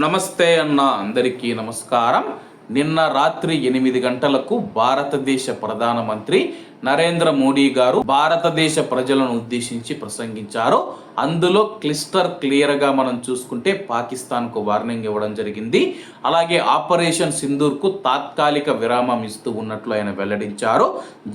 నమస్తే అన్న అందరికీ నమస్కారం. నిన్న రాత్రి 8 గంటలకు భారతదేశ ప్రధానమంత్రి నరేంద్ర మోడీ గారు భారతదేశ ప్రజలను ఉద్దేశించి ప్రసంగించారు. అందులో క్లియర్గా మనం చూసుకుంటే పాకిస్తాన్కు వార్నింగ్ ఇవ్వడం జరిగింది. అలాగే ఆపరేషన్ సింధూర్కు తాత్కాలిక విరామం ఇస్తూ ఉన్నట్లు ఆయన వెల్లడించారు.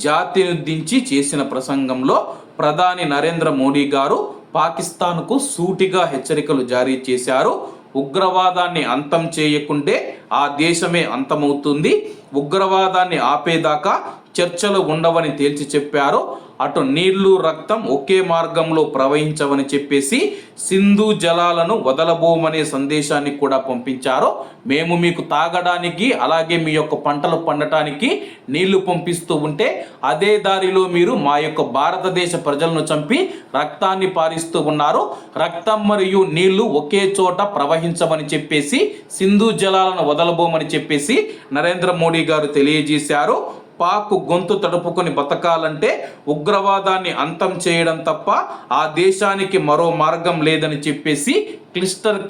జాతినుద్దేశించి చేసిన ప్రసంగంలో ప్రధాని నరేంద్ర మోడీ గారు పాకిస్తాన్కు సూటిగా హెచ్చరికలు జారీ చేశారు. ఉగ్రవాదాన్ని అంతం చేయకుంటే ఆ దేశమే అంతమవుతుంది. ఉగ్రవాదాన్ని ఆపేదాకా చర్చలు ఉండవని తేల్చి చెప్పారు. అటు నీళ్లు రక్తం ఒకే మార్గంలో ప్రవహించవని చెప్పేసి సింధు జలాలను వదలబోమనే సందేశాన్ని కూడా పంపించారు. మేము మీకు తాగడానికి అలాగే మీ యొక్క పంటలు పండటానికి నీళ్లు పంపిస్తూ ఉంటే అదే దారిలో మీరు మా యొక్క భారతదేశ ప్రజలను చంపి రక్తాన్ని పారిస్తూ ఉన్నారు. రక్తం మరియు నీళ్లు ఒకే చోట ప్రవహించవని చెప్పేసి సింధు జలాలను వదలబోమని చెప్పేసి నరేంద్ర మోడీ గారు తెలియజేశారు. పాక్ గొంతు తడుపుకొని బతకాలంటే ఉగ్రవాదాన్ని అంతం చేయడం తప్ప ఆ దేశానికి మరో మార్గం లేదని చెప్పేసి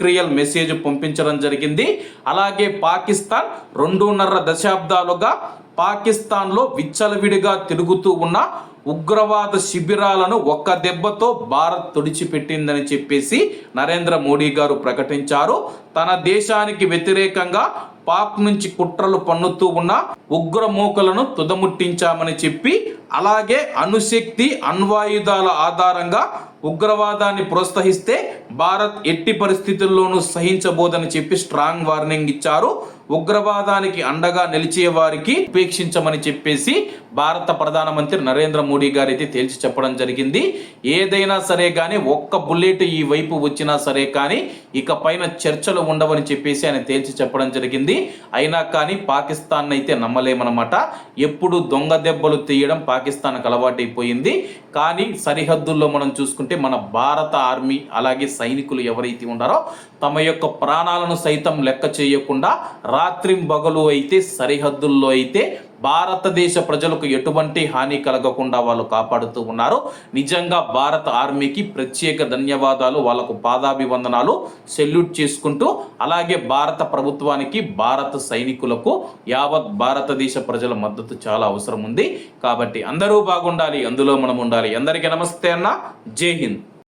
క్లియర్ మెసేజ్ పంపించడం జరిగింది. అలాగే పాకిస్తాన్ 2.5 దశాబ్దాలుగా పాకిస్తాన్లో విచ్చలవిడిగా తిరుగుతూ ఉన్న ఉగ్రవాద శిబిరాలను ఒక్క దెబ్బతో భారత్ తుడిచిపెట్టిందని చెప్పేసి నరేంద్ర మోడీ గారు ప్రకటించారు. తన దేశానికి వ్యతిరేకంగా పాక్ నుంచి కుట్రలు పన్నుతూ ఉన్న ఉగ్రమూకలను తుదముట్టించామని చెప్పి, అలాగే అణుశక్తి అణ్వాయుధాల ఆధారంగా ఉగ్రవాదాన్ని ప్రోత్సహిస్తే భారత్ ఎట్టి పరిస్థితుల్లోనూ సహించబోదని చెప్పి స్ట్రాంగ్ వార్నింగ్ ఇచ్చారు. ఉగ్రవాదానికి అండగా నిలిచే వారికి ఉపేక్షించమని చెప్పేసి భారత ప్రధానమంత్రి నరేంద్ర మోడీ గారు అయితే తేల్చి చెప్పడం జరిగింది. ఏదైనా సరే కానీ ఒక్క బుల్లెట్ ఈ వైపు వచ్చినా సరే కానీ ఇక పైన చర్చలు ఉండవని చెప్పేసి ఆయన తేల్చి చెప్పడం జరిగింది. అయినా కానీ పాకిస్తాన్ అయితే నమ్మలేమన్నమాట. ఎప్పుడు దొంగ దెబ్బలు తీయడం పాకిస్తాన్కి అలవాటైపోయింది. కానీ సరిహద్దుల్లో మనం చూసుకుంటే మన భారత ఆర్మీ అలాగే సైనికులు ఎవరైతే ఉన్నారో తమ యొక్క ప్రాణాలను సైతం లెక్క చేయకుండా రాత్రింబగలు అయితే సరిహద్దుల్లో అయితే భారతదేశ ప్రజలకు ఎటువంటి హాని కలగకుండా వాళ్ళు కాపాడుతూ ఉన్నారు. నిజంగా భారత ఆర్మీకి ప్రత్యేక ధన్యవాదాలు, వాళ్ళకు పాదాభివందనాలు, సెల్యూట్ చేసుకుంటూ, అలాగే భారత ప్రభుత్వానికి భారత సైనికులకు యావత్ భారతదేశ ప్రజల మద్దతు చాలా అవసరం ఉంది. కాబట్టి అందరూ బాగుండాలి, అందులో మనం ఉండాలి. అందరికీ నమస్తే అన్న. జై హింద్.